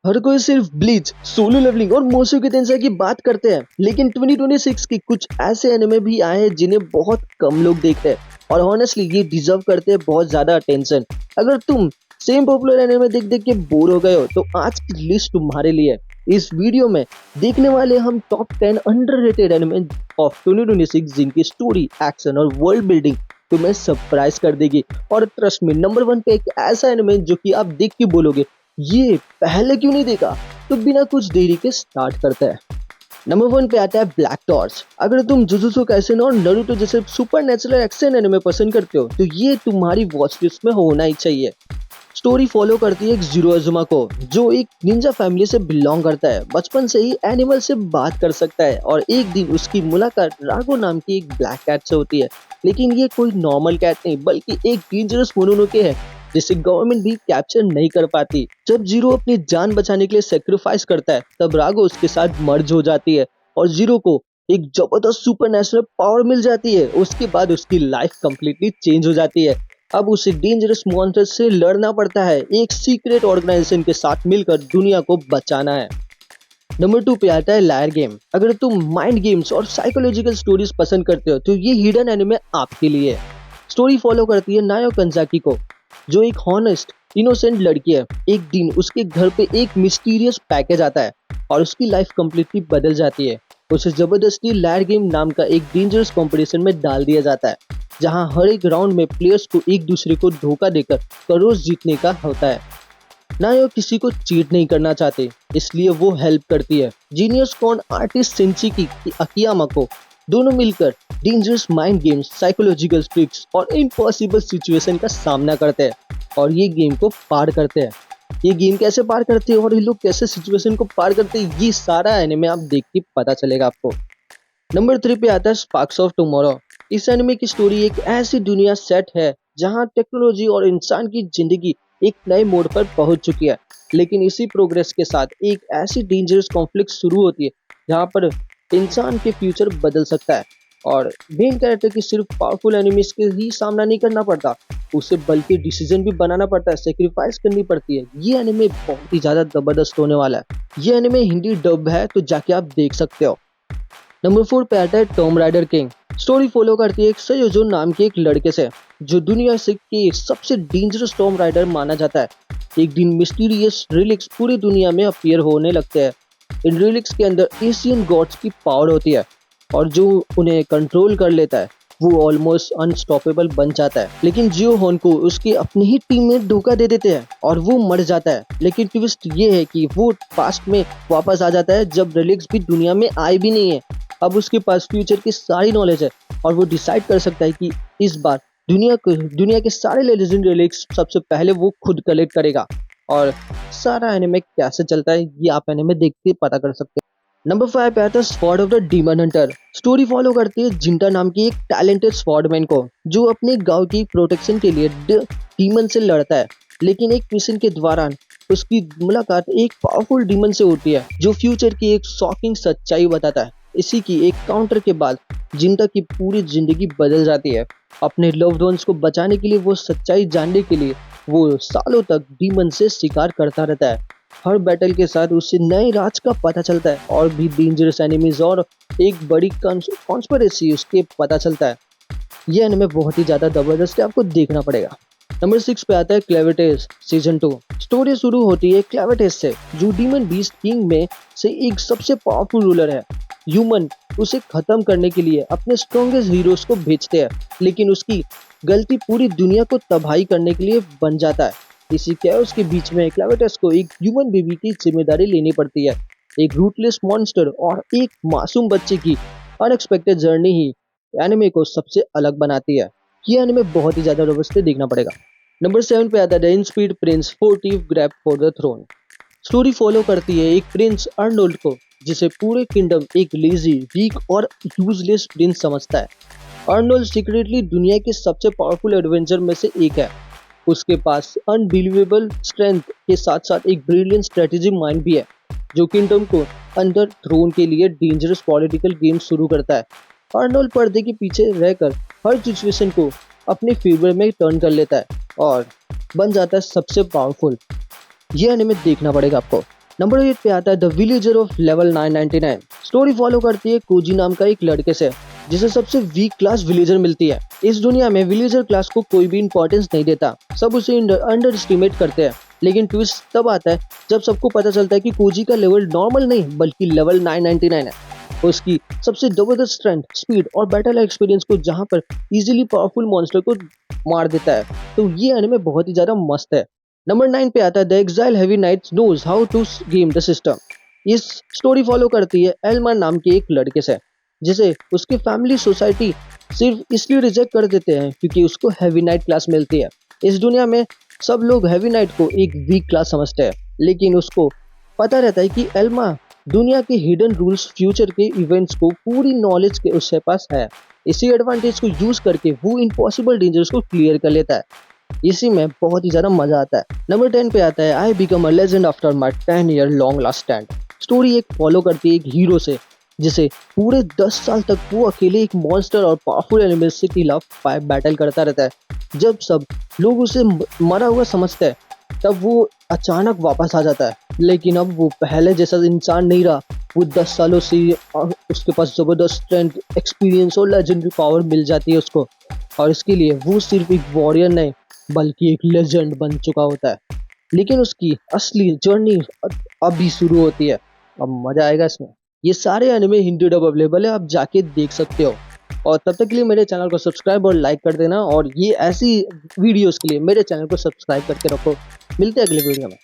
हर कोई सिर्फ bleach, solo levelling और मोशोकी टेंसेई की बात करते हैं, लेकिन 2026 के कुछ ऐसे एनिमे भी आए हैं जिन्हें बहुत कम लोग देखते हैं और ऑनेस्टली ये डिजर्व करते हैं बहुत ज्यादा अटेंशन। अगर तुम सेम पॉपुलर एनिमे देख देख के बोर हो गए हो तो आज की लिस्ट तुम्हारे लिए है। इस वीडियो में देखने वाले हम टॉप 10 अंडररेटेड एनिमे ऑफ 2026 जिनकी स्टोरी, एक्शन और वर्ल्ड बिल्डिंग तुम्हें सरप्राइज कर देगी। और ट्रस्ट में नंबर 1 पे एक ऐसा एनिमे जो कि आप देख के बोलोगे ये पहले क्यों नहीं देखा। तो बिना कुछ देरी के स्टार्ट करते हैं। नंबर 1 पे आता है ब्लैक टॉर्च। अगर तुम जुजुत्सु काइसेन और नारुतो जैसे सुपरनैचुरल एक्शन एनिमे पसंद करते हो तो ये तुम्हारी वॉच लिस्ट में होना ही चाहिए। स्टोरी फॉलो करती है एक जीरो अजुमा को जो एक निंजा फैमिली से बिलोंग करता है। बचपन से ही एनिमल से बात कर सकता है और एक दिन उसकी मुलाकात रागो नाम की एक ब्लैक कैट से होती है। लेकिन ये कोई नॉर्मल कैट नहीं बल्कि एक डेंजरस मोनोनोके है जिसे गवर्नमेंट भी कैप्चर नहीं कर पाती। जब जीरो अपनी जान बचाने के लिए सेक्रीफाइस करता है तब रागो उसके साथ मर्ज हो जाती है और जीरो को एक जबरदस्त सुपरनेचुरल पावर मिल जाती है। उसके बाद उसकी लाइफ कंप्लीटली चेंज हो जाती है। अब उसे डेंजरस मॉन्स्टर से लड़ना पड़ता है, एक सीक्रेट ऑर्गेनाइजेशन के साथ मिलकर दुनिया को बचाना है। नंबर 2 पे आता है लायर गेम। अगर तुम माइंड गेम्स और साइकोलॉजिकल स्टोरीज पसंद करते हो तो ये हिडन एनिमे आपके लिए है। स्टोरी फॉलो करती है नायो कंजाकी को जो एक हॉनेस्ट इनोसेंट लड़की है। एक दिन उसके घर पे एक मिस्टीरियस पैकेज आता है और उसकी लाइफ कंप्लीटली बदल जाती है। उसे जबरदस्ती लायर गेम नाम का एक डेंजरस कंपटीशन में डाल दिया जाता है जहां हर एक राउंड में प्लेयर्स को एक दूसरे को धोखा देकर करोड़ जीतने का होता है। नायो किसी को चीट नहीं करना चाहते इसलिए वो हेल्प करती है जीनियस कॉन आर्टिस्ट सेंची की अकियामा को। दोनों मिलकर dangerous mind games, psychological tricks और इम्पॉसिबल सिचुएशन का सामना करते हैं और ये गेम को पार करते हैं। ये गेम कैसे पार करते हैं और ये लोग कैसे सिचुएशन को पार करते हैं ये सारा एनिमे आप देख के पता चलेगा आपको। नंबर 3 पे आता है स्पार्क्स ऑफ टुमारो। इस एनिमे की स्टोरी एक ऐसी दुनिया सेट है जहां टेक्नोलॉजी और इंसान की जिंदगी एक नए मोड़ पर पहुंच चुकी है। लेकिन इसी प्रोग्रेस के साथ एक ऐसी डेंजरस कॉन्फ्लिक्ट शुरू होती है जहां पर इंसान के फ्यूचर बदल सकता है और मेन कैरेक्टर की सिर्फ पावरफुल एनिमीज के ही सामना नहीं करना पड़ता, उसे बल्कि डिसीजन भी बनाना पड़ता है, सेक्रीफाइस करनी पड़ती है। ये एनिमे बहुत ही ज्यादा जबरदस्त होने वाला है। ये एनिमे हिंदी डब है तो जाके आप देख सकते हो। नंबर 4 पे आता है Tom rider king. Story follow करती है एक सयोजो नाम के एक लड़के से जो दुनिया से के सबसे डेंजरस टॉम राइडर माना जाता है। एक दिन मिस्टीरियस रिलिक्स पूरी दुनिया में अपीयर होने लगते हैं। इन रिलिक्स के अंदर एशियन गॉड्स की पावर होती है और जो उन्हें कंट्रोल कर लेता है वो ऑलमोस्ट अनस्टॉपेबल बन जाता है। लेकिन जियो होन को उसके अपने ही टीम में धोखा दे देते हैं और वो मर जाता है। लेकिन ट्विस्ट ये है कि वो पास्ट में वापस आ जाता है जब रिलिक्स भी दुनिया में आए भी नहीं है। अब उसके पास फ्यूचर की सारी नॉलेज है और वो डिसाइड कर सकता है कि इस बार दुनिया के सारे लेजेंड रिलिक्स सबसे पहले वो खुद कलेक्ट करेगा। और सारा एनिमे कैसे चलता है ये आप एनिमे देख के पता कर सकते हैं। नंबर 5 पे आता है sword of the demon Hunter. Story follow करती है जिंटा नाम की एक टैलेंटेड स्वॉर्डमैन को जो अपने गांव की प्रोटेक्शन के लिए डीमन से लड़ता है। लेकिन एक मिशन के दौरान उसकी मुलाकात एक पावरफुल डीमन से होती है जो फ्यूचर की एक शॉकिंग सच्चाई बताता है। इसी की एक काउंटर के बाद जिंटा की पूरी जिंदगी बदल जाती है। अपने लव्ड वंस को बचाने के लिए वो सच्चाई जानने के लिए वो सालों तक डीमन से शिकार करता रहता है। हर बैटल के साथ उसे नए राज का पता चलता है और भी डेंजरस एनिमीज और एक बड़ी कॉन्स्पिरेसी उसके पता चलता है। ये एनिमे बहुत ही ज्यादा जबरदस्त है, आपको देखना पड़ेगा। नंबर 6 पे आता है क्लेविटेस सीजन 2। स्टोरी शुरू होती है क्लेविटेस से जो डीमन बीस्ट किंग में से एक सबसे पावरफुल रूलर है। ह्यूमन उसे खत्म करने के लिए अपने स्ट्रॉन्गेस्ट हीरोज को भेजते हैं लेकिन उसकी गलती पूरी दुनिया को तबाही करने के लिए बन जाता है। इसी कैओस के बीच में क्लेविटेस को एक ह्यूमन बेबी की जिम्मेदारी लेनी पड़ती है। एक रूटलेस मॉन्स्टर और एक मासूम बच्चे की अनएक्सपेक्टेड जर्नी ही एनिमे को सबसे अलग बनाती है। ये एनिमे बहुत ही ज्यादा रोबस्ट है, देखना पड़ेगा। नंबर 7 पे आता है the in speed prince 40 grab for the throne. Story follow करती है एक प्रिंस अर्नोल्ड को जिसे पूरे किंगडम एक लेजी, वीक और यूजलेस प्रिंस समझता है। अर्नोल्ड सीक्रेटली दुनिया के सबसे पावरफुल एडवेंचर में से एक है। उसके पास अनबिलीवेबल स्ट्रेंथ के साथ साथ एक ब्रिलियंट स्ट्रेटेजी माइंड भी है जो किंगडम को अंडर थ्रोन के लिए डेंजरस पॉलिटिकल गेम शुरू करता है। अर्नोल्ड पर्दे के पीछे रहकर हर सिचुएशन को अपने फेवर में टर्न कर लेता है और बन जाता है सबसे पावरफुल। ये एनिमे देखना पड़ेगा आपको। नंबर 8 पे आता है the villager of level 999। Story follow करती है कोजी नाम का एक लड़के से जिसे सबसे वीक क्लास विलेजर मिलती है। इस दुनिया में विलेजर क्लास को कोई भी इंपॉर्टेंस नहीं देता, सब उसे अंडर एस्टिमेट करते हैं। लेकिन ट्विस्ट तब आता है जब सबको पता चलता है कि कोजी का लेवल नॉर्मल नहीं बल्कि लेवल 999 है। उसकी सबसे जबरदस्त स्ट्रेंथ, स्पीड और बैटल एक्सपीरियंस को जहां पर इजीली पावरफुल मॉन्स्टर को मार देता है। तो ये एनिमे बहुत ही ज्यादा मस्त है। नंबर 9 पे आता है the exile heavy knights knows how to game the system. इस स्टोरी फॉलो करती है एल्मा नाम के एक लड़के से जिसे उसकी फैमिली सोसाइटी सिर्फ इसलिए रिजेक्ट कर देते हैं क्योंकि उसको हेवी नाइट क्लास मिलती है। इस दुनिया में सब लोग हेवी नाइट को एक वीक क्लास समझते हैं, लेकिन उसको पता रहता है कि एल्मा दुनिया के हिडन रूल्स, फ्यूचर के इवेंट्स को पूरी नॉलेज के उसके पास है। इसी एडवांटेज को यूज करके वो इम्पॉसिबल डेंजर्स को क्लियर कर लेता है। इसी में बहुत ही ज्यादा मजा आता है। नंबर 10 पे आता है I become a legend after my 10 year long last stand. Story एक फॉलो करती है एक हीरो से जिसे पूरे 10 साल तक वो अकेले एक मॉन्स्टर और पावरफुल एनिमल्स के खिलाफ बैटल करता रहता है। जब सब लोग उसे मरा हुआ समझते हैं तब वो अचानक वापस आ जाता है, लेकिन अब वो पहले जैसा इंसान नहीं रहा। वो 10 सालों से उसके पास जबरदस्त स्ट्रेंथ, एक्सपीरियंस और लेजेंडरी पावर मिल जाती है उसको, और इसके लिए वो सिर्फ एक वॉरियर नहीं बल्कि एक लेजेंड बन चुका होता है। लेकिन उसकी असली जर्नी अभी शुरू होती है। अब मजा आएगा इसमें। ये सारे एनिमे हिंदी डब अवेलेबल है, आप जाके देख सकते हो। और तब तक के लिए मेरे चैनल को सब्सक्राइब और लाइक कर देना, और ये ऐसी वीडियोस के लिए मेरे चैनल को सब्सक्राइब करके रखो। मिलते हैं अगले वीडियो में।